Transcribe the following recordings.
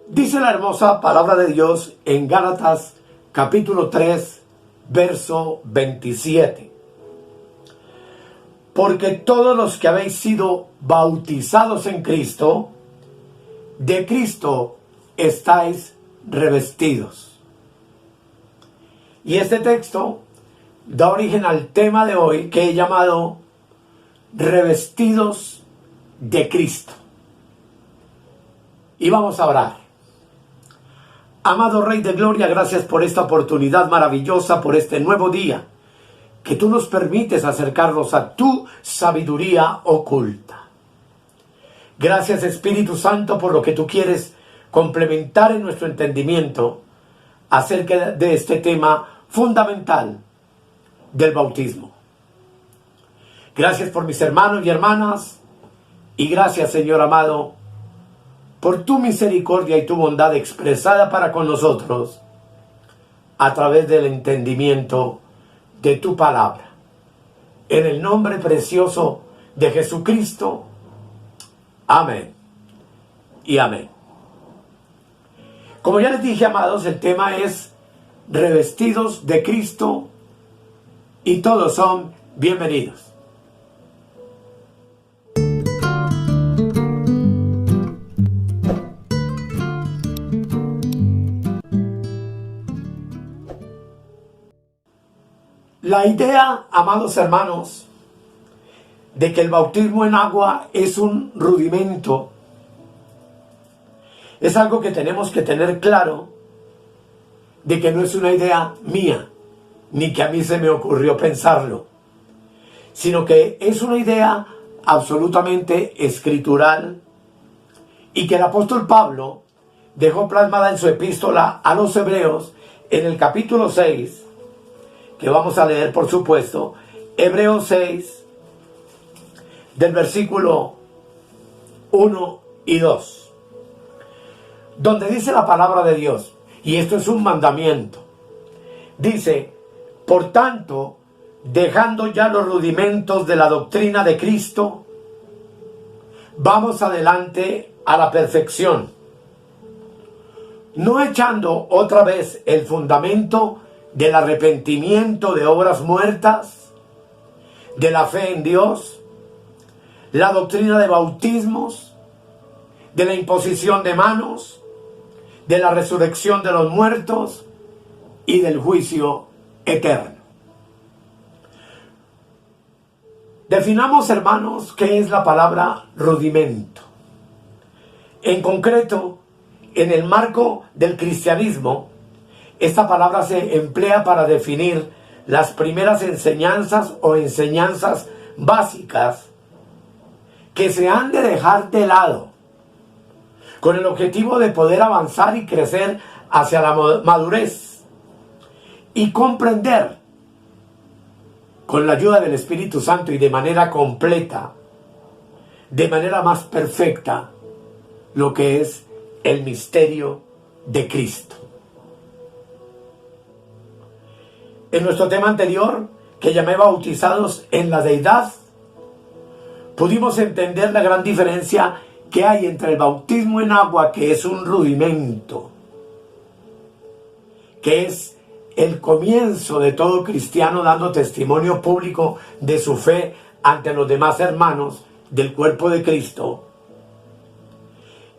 Dice la hermosa palabra de Dios en Gálatas capítulo 3, verso 27. Porque todos los que habéis sido bautizados en Cristo, de Cristo estáis revestidos. Y este texto da origen al tema de hoy que he llamado revestidos de Cristo. Y vamos a orar. Amado Rey de Gloria, gracias por esta oportunidad maravillosa, por este nuevo día, que tú nos permites acercarnos a tu sabiduría oculta. Gracias, Espíritu Santo, por lo que tú quieres complementar en nuestro entendimiento acerca de este tema fundamental del bautismo. Gracias por mis hermanos y hermanas, y gracias, Señor amado, por tu misericordia y tu bondad expresada para con nosotros a través del entendimiento de tu palabra. En el nombre precioso de Jesucristo. Amén y amén. Como ya les dije, amados, el tema es revestidos de Cristo y todos son bienvenidos. La idea, amados hermanos, de que el bautismo en agua es un rudimento, es algo que tenemos que tener claro, de que no es una idea mía, ni que a mí se me ocurrió pensarlo, sino que es una idea absolutamente escritural y que el apóstol Pablo dejó plasmada en su epístola a los Hebreos en el capítulo 6, que vamos a leer, por supuesto, Hebreos 6, del versículo 1 y 2, donde dice la palabra de Dios, y esto es un mandamiento. Dice: por tanto, dejando ya los rudimentos de la doctrina de Cristo, vamos adelante a la perfección, no echando otra vez el fundamento del arrepentimiento de obras muertas, de la fe en Dios, la doctrina de bautismos, de la imposición de manos, de la resurrección de los muertos y del juicio eterno. Definamos, hermanos, qué es la palabra rudimento. En concreto, en el marco del cristianismo, esta palabra se emplea para definir las primeras enseñanzas o enseñanzas básicas que se han de dejar de lado con el objetivo de poder avanzar y crecer hacia la madurez y comprender con la ayuda del Espíritu Santo y de manera completa, de manera más perfecta, lo que es el misterio de Cristo. En nuestro tema anterior, que llamé bautizados en la deidad, pudimos entender la gran diferencia que hay entre el bautismo en agua, que es un rudimento, que es el comienzo de todo cristiano dando testimonio público de su fe ante los demás hermanos del cuerpo de Cristo,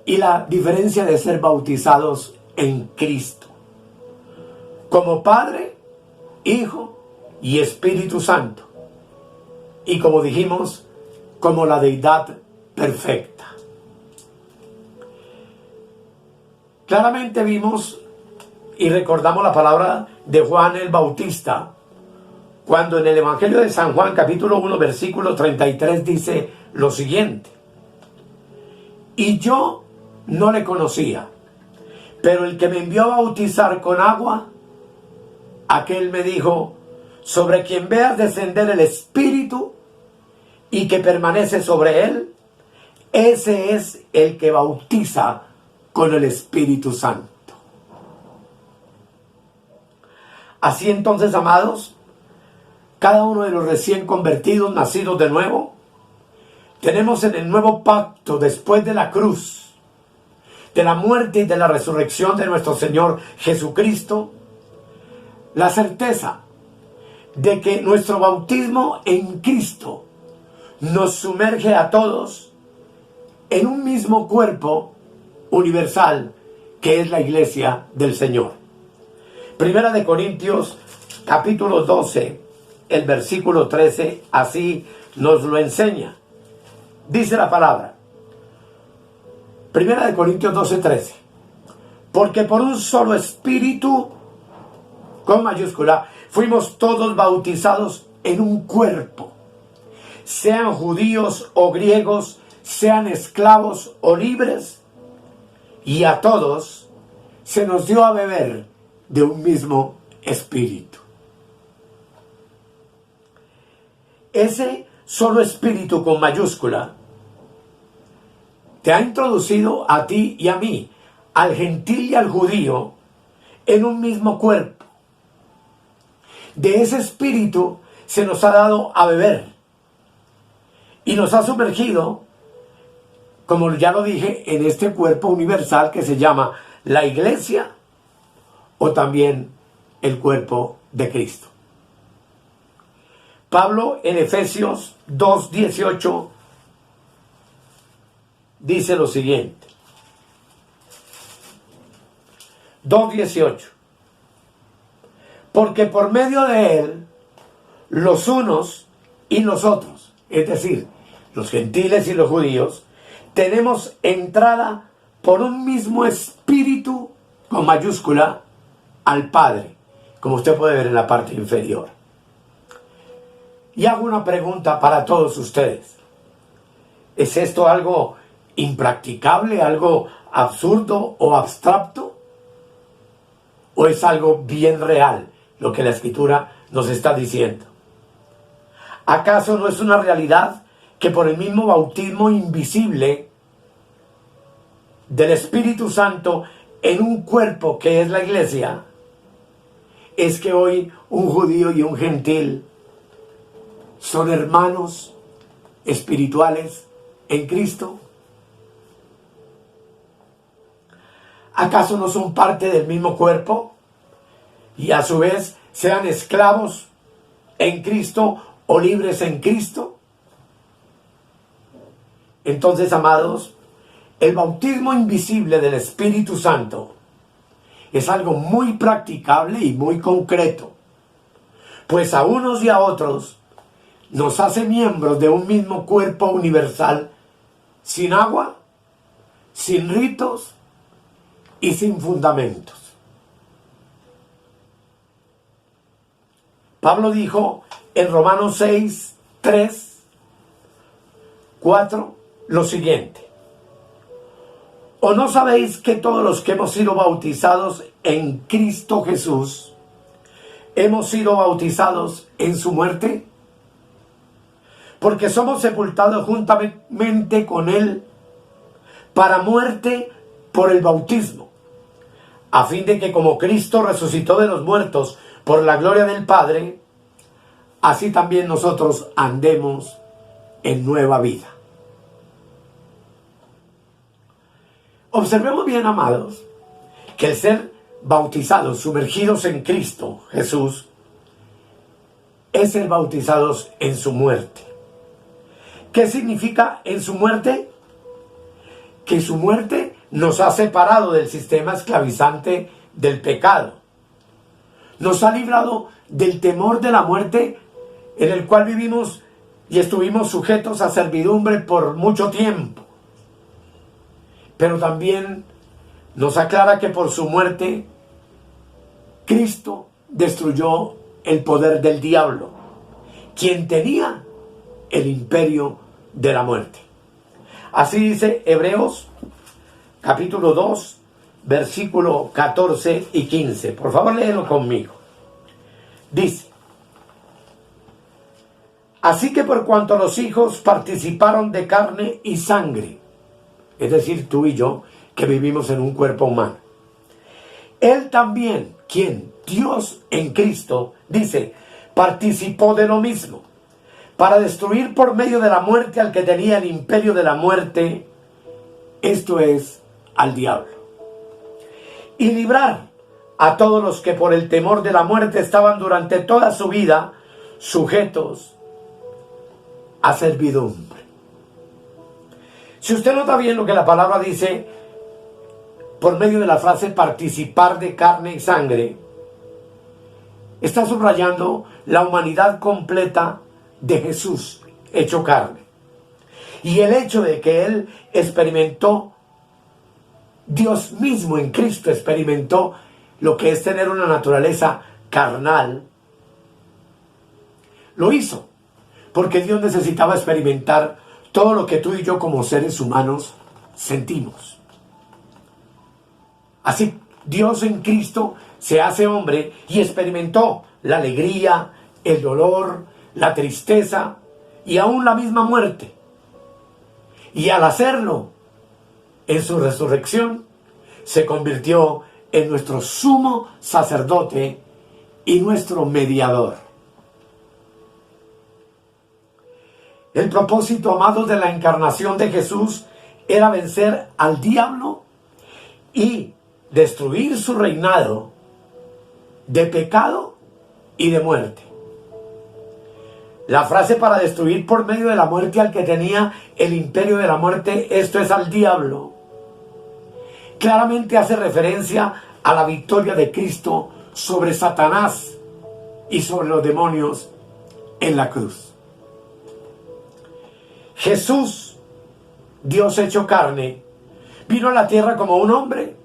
y la diferencia de ser bautizados en Cristo, como Padre, Hijo y Espíritu Santo, y como dijimos, como la deidad perfecta. Claramente vimos y recordamos la palabra de Juan el Bautista, cuando en el Evangelio de San Juan, capítulo 1, versículo 33, dice lo siguiente: y yo no le conocía, pero el que me envió a bautizar con agua, aquel me dijo: sobre quien veas descender el Espíritu y que permanece sobre él, ese es el que bautiza con el Espíritu Santo. Así entonces, amados, cada uno de los recién convertidos, nacidos de nuevo, tenemos en el nuevo pacto, después de la cruz, de la muerte y de la resurrección de nuestro Señor Jesucristo, la certeza de que nuestro bautismo en Cristo nos sumerge a todos en un mismo cuerpo universal que es la iglesia del Señor. Primera de Corintios capítulo 12, el versículo 13, así nos lo enseña. Dice la palabra, Primera de Corintios 12, 13, porque por un solo espíritu, con mayúscula, fuimos todos bautizados en un cuerpo, sean judíos o griegos, sean esclavos o libres, y a todos se nos dio a beber de un mismo espíritu. Ese solo espíritu con mayúscula te ha introducido a ti y a mí, al gentil y al judío, en un mismo cuerpo. De ese espíritu se nos ha dado a beber y nos ha sumergido, como ya lo dije, en este cuerpo universal que se llama la iglesia o también el cuerpo de Cristo. Pablo en Efesios 2:18 dice lo siguiente. 2:18. Porque por medio de él, los unos y los otros, es decir, los gentiles y los judíos, tenemos entrada por un mismo espíritu, con mayúscula, al Padre, como usted puede ver en la parte inferior. Y hago una pregunta para todos ustedes. ¿Es esto algo impracticable, algo absurdo o abstracto? ¿O es algo bien real lo que la Escritura nos está diciendo? ¿Acaso no es una realidad que por el mismo bautismo invisible del Espíritu Santo en un cuerpo que es la iglesia, es que hoy un judío y un gentil son hermanos espirituales en Cristo? ¿Acaso no son parte del mismo cuerpo? Y a su vez sean esclavos en Cristo o libres en Cristo. Entonces, amados, el bautismo invisible del Espíritu Santo es algo muy practicable y muy concreto, pues a unos y a otros nos hace miembros de un mismo cuerpo universal, sin agua, sin ritos y sin fundamentos. Pablo dijo en Romanos 6, 3, 4 lo siguiente: ¿o no sabéis que todos los que hemos sido bautizados en Cristo Jesús hemos sido bautizados en su muerte? Porque somos sepultados juntamente con él para muerte por el bautismo, a fin de que como Cristo resucitó de los muertos por la gloria del Padre, así también nosotros andemos en nueva vida. Observemos bien, amados, que el ser bautizados, sumergidos en Cristo Jesús, es ser bautizados en su muerte. ¿Qué significa en su muerte? Que su muerte nos ha separado del sistema esclavizante del pecado. Nos ha librado del temor de la muerte en el cual vivimos y estuvimos sujetos a servidumbre por mucho tiempo. Pero también nos aclara que por su muerte Cristo destruyó el poder del diablo, quien tenía el imperio de la muerte. Así dice Hebreos capítulo 2, versículo 14 y 15. Por favor, léelo conmigo. Dice: así que por cuanto los hijos participaron de carne y sangre, es decir, tú y yo, que vivimos en un cuerpo humano, él también, ¿quién? Dios en Cristo, dice, participó de lo mismo, para destruir por medio de la muerte al que tenía el imperio de la muerte, esto es, al diablo y librar a todos los que por el temor de la muerte estaban durante toda su vida sujetos a servidumbre. Si usted nota bien lo que la palabra dice por medio de la frase participar de carne y sangre, está subrayando la humanidad completa de Jesús hecho carne. Y el hecho de que Él experimentó, Dios mismo en Cristo experimentó lo que es tener una naturaleza carnal, lo hizo, porque Dios necesitaba experimentar todo lo que tú y yo como seres humanos sentimos. Así, Dios en Cristo se hace hombre y experimentó la alegría, el dolor, la tristeza y aún la misma muerte. Y al hacerlo, en su resurrección, se convirtió en nuestro sumo sacerdote y nuestro mediador. El propósito, amados, de la encarnación de Jesús era vencer al diablo y destruir su reinado de pecado y de muerte. La frase para destruir por medio de la muerte al que tenía el imperio de la muerte, esto es al diablo, claramente hace referencia a la victoria de Cristo sobre Satanás y sobre los demonios en la cruz. Jesús, Dios hecho carne, vino a la tierra como un hombre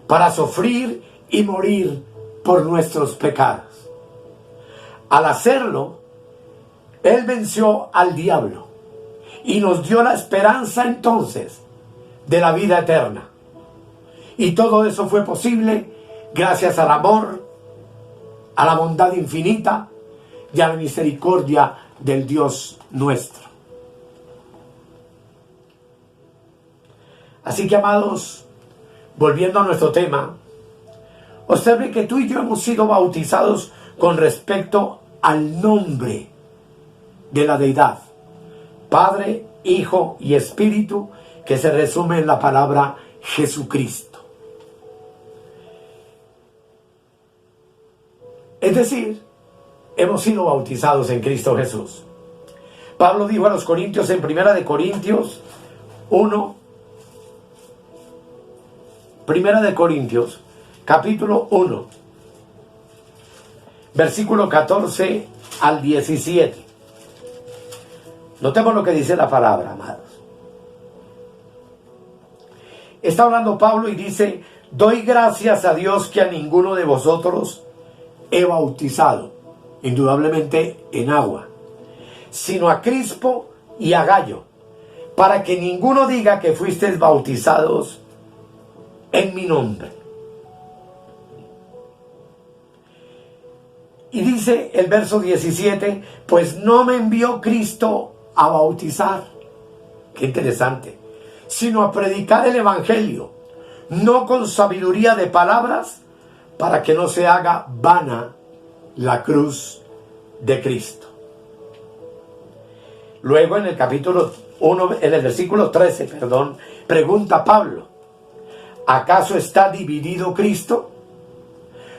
para sufrir y morir por nuestros pecados. Al hacerlo, Él venció al diablo y nos dio la esperanza entonces de la vida eterna. Y todo eso fue posible gracias al amor, a la bondad infinita y a la misericordia del Dios nuestro. Así que, amados, volviendo a nuestro tema, observe que tú y yo hemos sido bautizados con respecto al nombre de la deidad, Padre, Hijo y Espíritu, que se resume en la palabra Jesucristo. Es decir, hemos sido bautizados en Cristo Jesús. Pablo dijo a los Corintios en 1 de Corintios 1, 1 de Corintios, capítulo 1, versículo 14 al 17. Notemos lo que dice la palabra, amados. Está hablando Pablo y dice: doy gracias a Dios que a ninguno de vosotros he bautizado, indudablemente en agua, sino a Crispo y a Gayo, para que ninguno diga que fuisteis bautizados en mi nombre. Y dice el verso 17: pues no me envió Cristo a bautizar, qué interesante, sino a predicar el evangelio, no con sabiduría de palabras, para que no se haga vana la cruz de Cristo. Luego en el capítulo 1, en el versículo 13, pregunta Pablo: ¿acaso está dividido Cristo?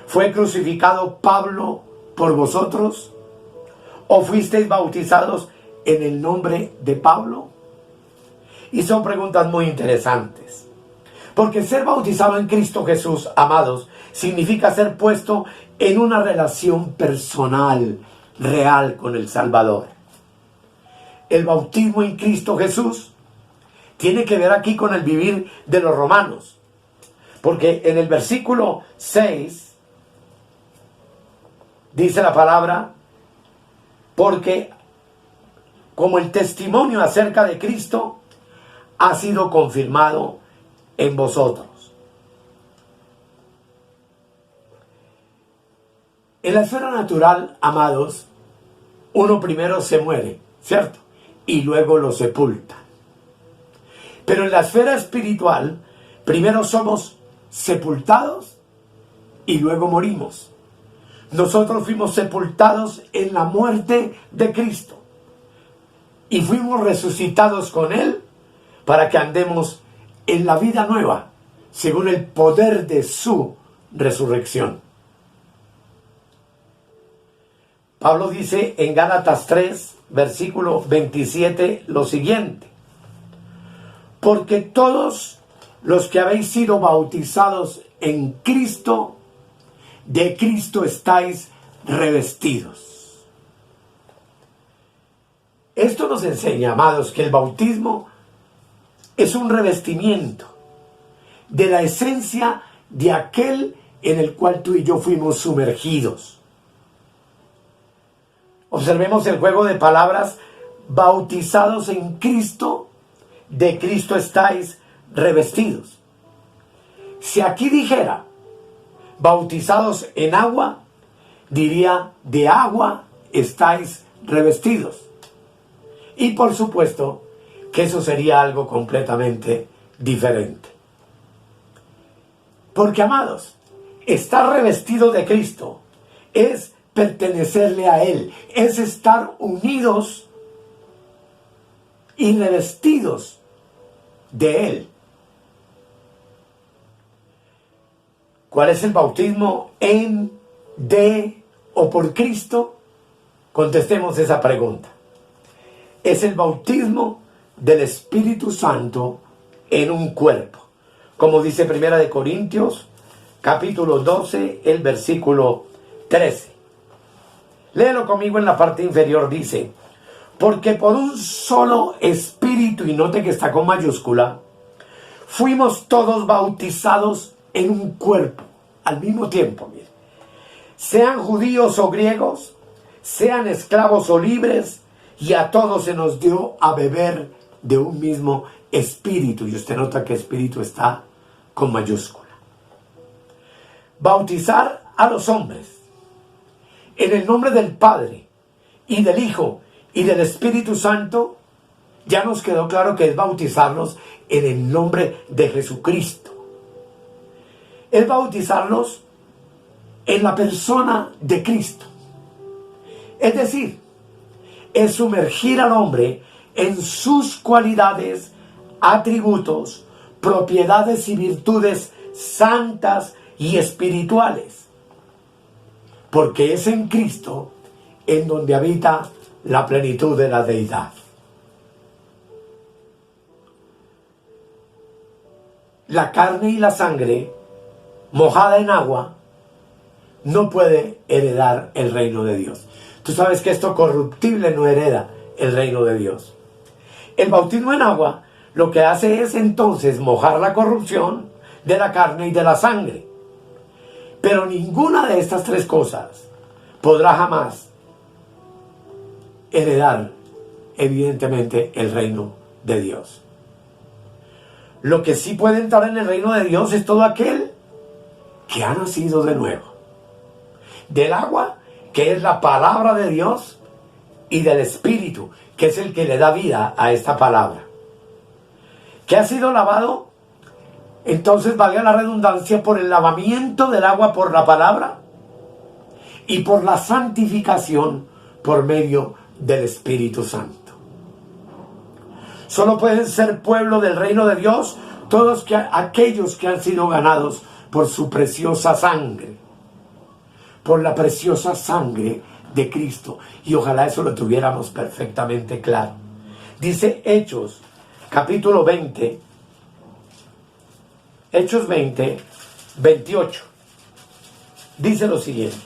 ¿Fue crucificado Pablo por vosotros? ¿O fuisteis bautizados en el nombre de Pablo? Y son preguntas muy interesantes, porque ser bautizado en Cristo Jesús, amados, significa ser puesto en una relación personal, real con el Salvador. El bautismo en Cristo Jesús tiene que ver aquí con el vivir de los romanos, porque en el versículo 6 dice la palabra: porque como el testimonio acerca de Cristo ha sido confirmado en vosotros. En la esfera natural, amados, uno primero se muere, ¿cierto? Y luego lo sepulta. Pero en la esfera espiritual, primero somos sepultados y luego morimos. Nosotros fuimos sepultados en la muerte de Cristo y fuimos resucitados con Él para que andemos en la vida nueva según el poder de su resurrección. Pablo dice en Gálatas 3, versículo 27, lo siguiente: porque todos los que habéis sido bautizados en Cristo, de Cristo estáis revestidos. Esto nos enseña, amados, que el bautismo es un revestimiento de la esencia de aquel en el cual tú y yo fuimos sumergidos. Observemos el juego de palabras: bautizados en Cristo, de Cristo estáis revestidos. Si aquí dijera bautizados en agua, diría de agua estáis revestidos. Y por supuesto que eso sería algo completamente diferente. Porque, amados, estar revestido de Cristo es pertenecerle a Él, es estar unidos y revestidos de Él. ¿Cuál es el bautismo? ¿En, de o por Cristo? Contestemos esa pregunta. Es el bautismo del Espíritu Santo en un cuerpo, como dice Primera de Corintios, capítulo 12, el versículo 13. Léelo conmigo en la parte inferior, dice: porque por un solo Espíritu, y note que está con mayúscula, fuimos todos bautizados en un cuerpo, al mismo tiempo, mire. Sean judíos o griegos, sean esclavos o libres, y a todos se nos dio a beber de un mismo espíritu. Y usted nota que espíritu está con mayúscula. Bautizar a los hombres en el nombre del Padre y del Hijo y del Espíritu Santo, ya nos quedó claro que es bautizarlos en el nombre de Jesucristo. Es bautizarlos en la persona de Cristo. Es decir, es sumergir al hombre en sus cualidades, atributos, propiedades y virtudes santas y espirituales. Porque es en Cristo en donde habita la plenitud de la deidad. La carne y la sangre, mojada en agua, no puede heredar el reino de Dios. Tú sabes que esto corruptible no hereda el reino de Dios. El bautismo en agua lo que hace es entonces mojar la corrupción de la carne y de la sangre. Pero ninguna de estas tres cosas podrá jamás heredar, evidentemente, el reino de Dios. Lo que sí puede entrar en el reino de Dios es todo aquel que ha nacido de nuevo. Del agua, que es la palabra de Dios, y del Espíritu, que es el que le da vida a esta palabra. Que ha sido lavado, entonces valga la redundancia, por el lavamiento del agua por la palabra y por la santificación por medio del Espíritu Santo. Solo pueden ser pueblo del reino de Dios todos aquellos que han sido ganados por su preciosa sangre, por la preciosa sangre de Cristo. Y ojalá eso lo tuviéramos perfectamente claro. Dice Hechos, capítulo 20, Hechos 20, 28. Dice lo siguiente: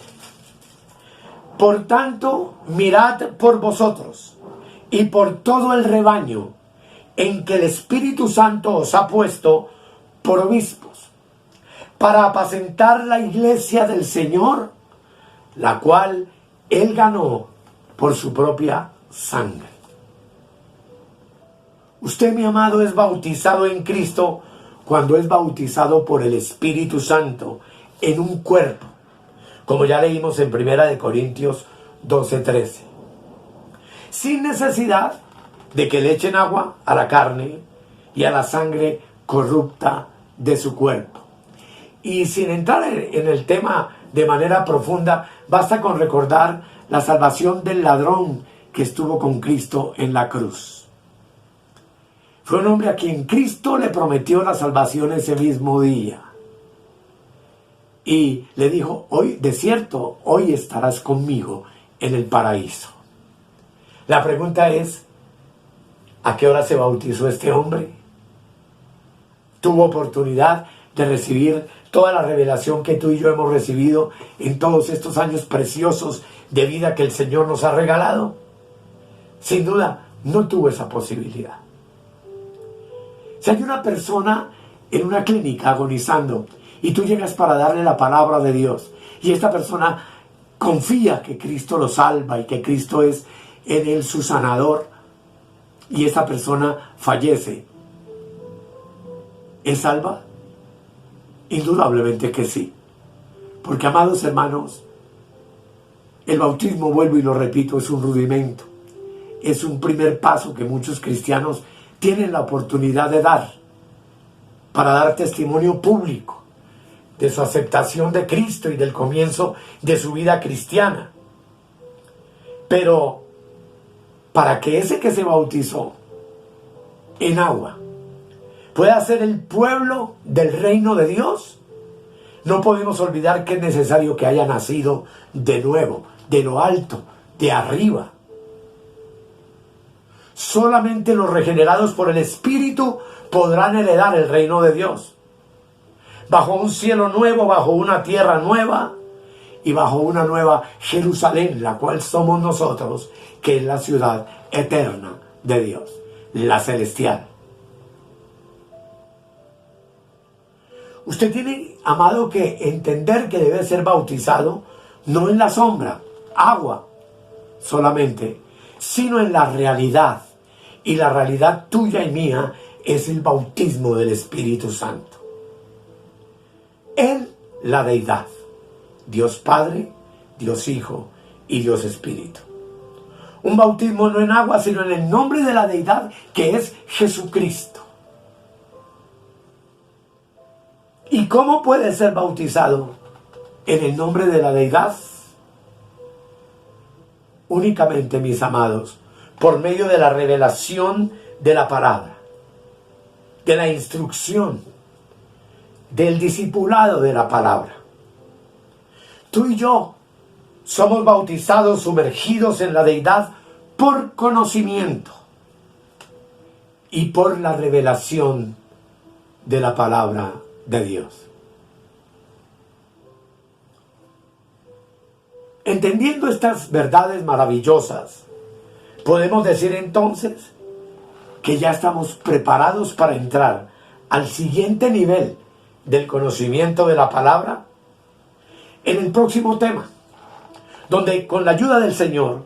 por tanto, mirad por vosotros y por todo el rebaño en que el Espíritu Santo os ha puesto por obispos, para apacentar la iglesia del Señor, la cual Él ganó por su propia sangre. Usted, mi amado, es bautizado en Cristo cuando es bautizado por el Espíritu Santo en un cuerpo, como ya leímos en 1 Corintios 12:13, sin necesidad de que le echen agua a la carne y a la sangre corrupta de su cuerpo. Y sin entrar en el tema de manera profunda, basta con recordar la salvación del ladrón que estuvo con Cristo en la cruz. Fue un hombre a quien Cristo le prometió la salvación ese mismo día. Y le dijo, hoy, de cierto, hoy estarás conmigo en el paraíso. La pregunta es, ¿a qué hora se bautizó este hombre? Tuvo oportunidad de recibir toda la revelación que tú y yo hemos recibido en todos estos años preciosos de vida que el Señor nos ha regalado. Sin duda, no tuvo esa posibilidad. Si hay una persona en una clínica agonizando y tú llegas para darle la palabra de Dios y esta persona confía que Cristo lo salva y que Cristo es en él su sanador y esta persona fallece, ¿es salva? Indudablemente que sí. Porque, amados hermanos, el bautismo, vuelvo y lo repito, es un rudimento. Es un primer paso que muchos cristianos tienen la oportunidad de dar para dar testimonio público de su aceptación de Cristo y del comienzo de su vida cristiana. Pero para que ese que se bautizó en agua pueda ser el pueblo del reino de Dios, no podemos olvidar que es necesario que haya nacido de nuevo, de lo alto, de arriba. Solamente los regenerados por el Espíritu podrán heredar el reino de Dios. Bajo un cielo nuevo, bajo una tierra nueva y bajo una nueva Jerusalén, la cual somos nosotros, que es la ciudad eterna de Dios, la celestial. Usted tiene, amado, que entender que debe ser bautizado no en la sombra, agua solamente, sino en la realidad. Y la realidad tuya y mía es el bautismo del Espíritu Santo. En la deidad, Dios Padre, Dios Hijo y Dios Espíritu. Un bautismo no en agua, sino en el nombre de la deidad que es Jesucristo. ¿Y cómo puede ser bautizado en el nombre de la deidad? Únicamente, mis amados, por medio de la revelación de la palabra, de la instrucción, del discipulado de la palabra. Tú y yo somos bautizados, sumergidos en la deidad por conocimiento y por la revelación de la palabra de Dios. Entendiendo estas verdades maravillosas, podemos decir entonces que ya estamos preparados para entrar al siguiente nivel del conocimiento de la palabra en el próximo tema, donde con la ayuda del Señor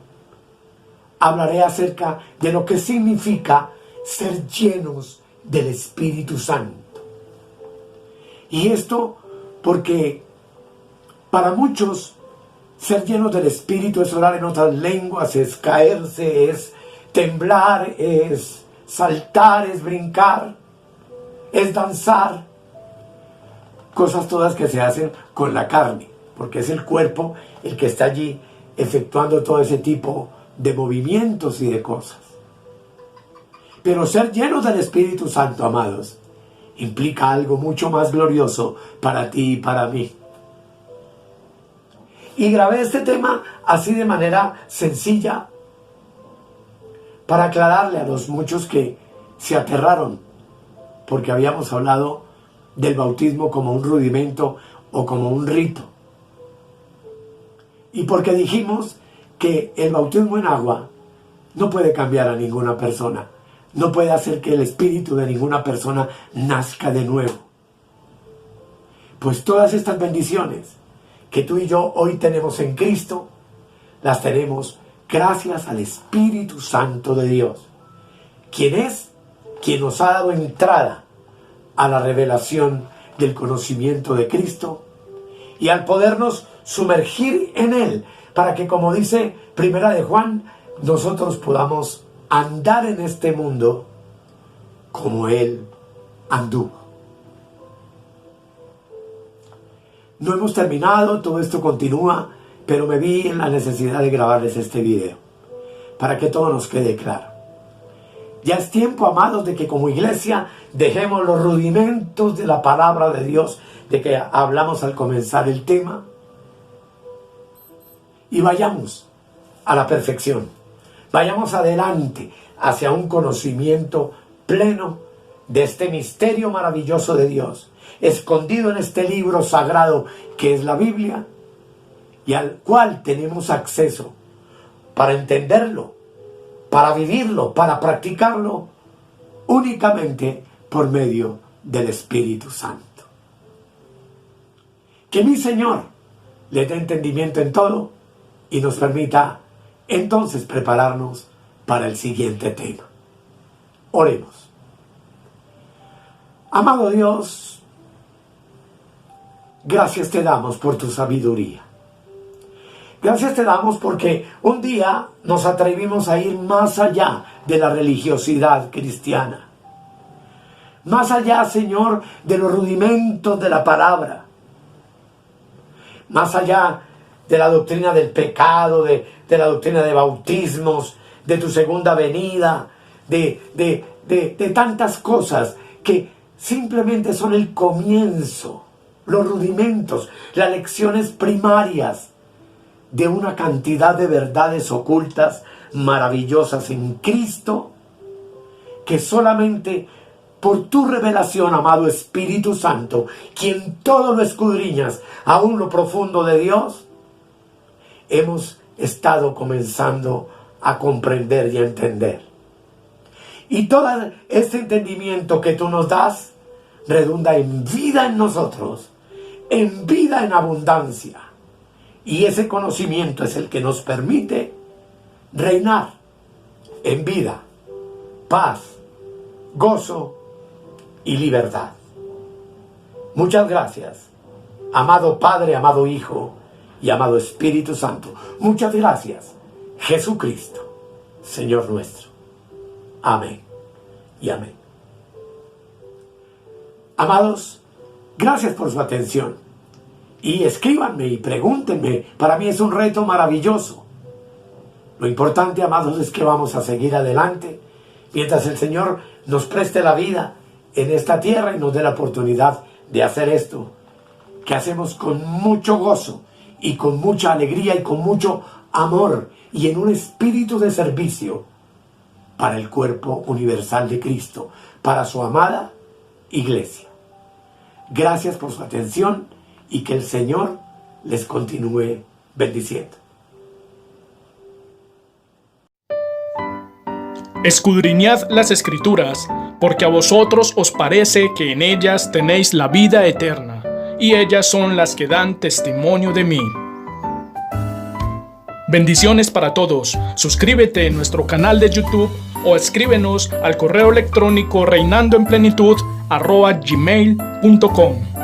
hablaré acerca de lo que significa ser llenos del Espíritu Santo. Y esto porque para muchos ser llenos del Espíritu es orar en otras lenguas, es caerse, es temblar, es saltar, es brincar, es danzar. Cosas todas que se hacen con la carne, porque es el cuerpo el que está allí efectuando todo ese tipo de movimientos y de cosas. Pero ser llenos del Espíritu Santo, amados, implica algo mucho más glorioso para ti y para mí. Y grabé este tema así de manera sencilla para aclararle a los muchos que se aterraron porque habíamos hablado del bautismo como un rudimento o como un rito. Y porque dijimos que el bautismo en agua no puede cambiar a ninguna persona, no puede hacer que el espíritu de ninguna persona nazca de nuevo. Pues todas estas bendiciones que tú y yo hoy tenemos en Cristo, las tenemos gracias al Espíritu Santo de Dios, quien nos ha dado entrada a la revelación del conocimiento de Cristo y al podernos sumergir en Él, para que, como dice Primera de Juan, nosotros podamos andar en este mundo como Él anduvo. No hemos terminado, todo esto continúa, pero me vi en la necesidad de grabarles este video, para que todo nos quede claro. Ya es tiempo, amados, de que como iglesia dejemos los rudimentos de la palabra de Dios, de que hablamos al comenzar el tema, y vayamos a la perfección. Vayamos adelante hacia un conocimiento pleno de este misterio maravilloso de Dios, escondido en este libro sagrado que es la Biblia, y al cual tenemos acceso para entenderlo, para vivirlo, para practicarlo, únicamente por medio del Espíritu Santo. Que mi Señor le dé entendimiento en todo y nos permita entonces prepararnos para el siguiente tema. Oremos. Amado Dios, gracias te damos por tu sabiduría. Gracias te damos porque un día nos atrevimos a ir más allá de la religiosidad cristiana. Más allá, Señor, de los rudimentos de la palabra. Más allá de la doctrina del pecado, de la doctrina de bautismos, de tu segunda venida, de tantas cosas que simplemente son el comienzo, los rudimentos, las lecciones primarias de una cantidad de verdades ocultas, maravillosas en Cristo, que solamente por tu revelación, amado Espíritu Santo, quien todo lo escudriñas, aún lo profundo de Dios, hemos estado comenzando a comprender y a entender. Y todo este entendimiento que tú nos das, redunda en vida en nosotros, en vida en abundancia. Y ese conocimiento es el que nos permite reinar en vida, paz, gozo y libertad. Muchas gracias, amado Padre, amado Hijo y amado Espíritu Santo. Muchas gracias, Jesucristo, Señor nuestro. Amén y amén. Amados, gracias por su atención. Y escríbanme y pregúntenme. Para mí es un reto maravilloso. Lo importante, amados, es que vamos a seguir adelante mientras el Señor nos preste la vida en esta tierra y nos dé la oportunidad de hacer esto, que hacemos con mucho gozo y con mucha alegría y con mucho amor y en un espíritu de servicio para el cuerpo universal de Cristo, para su amada iglesia. Gracias por su atención y que el Señor les continúe bendiciendo. Escudriñad las Escrituras, porque a vosotros os parece que en ellas tenéis la vida eterna, y ellas son las que dan testimonio de mí. Bendiciones para todos. Suscríbete en nuestro canal de YouTube o escríbenos al correo electrónico reinandoenplenitud@gmail.com.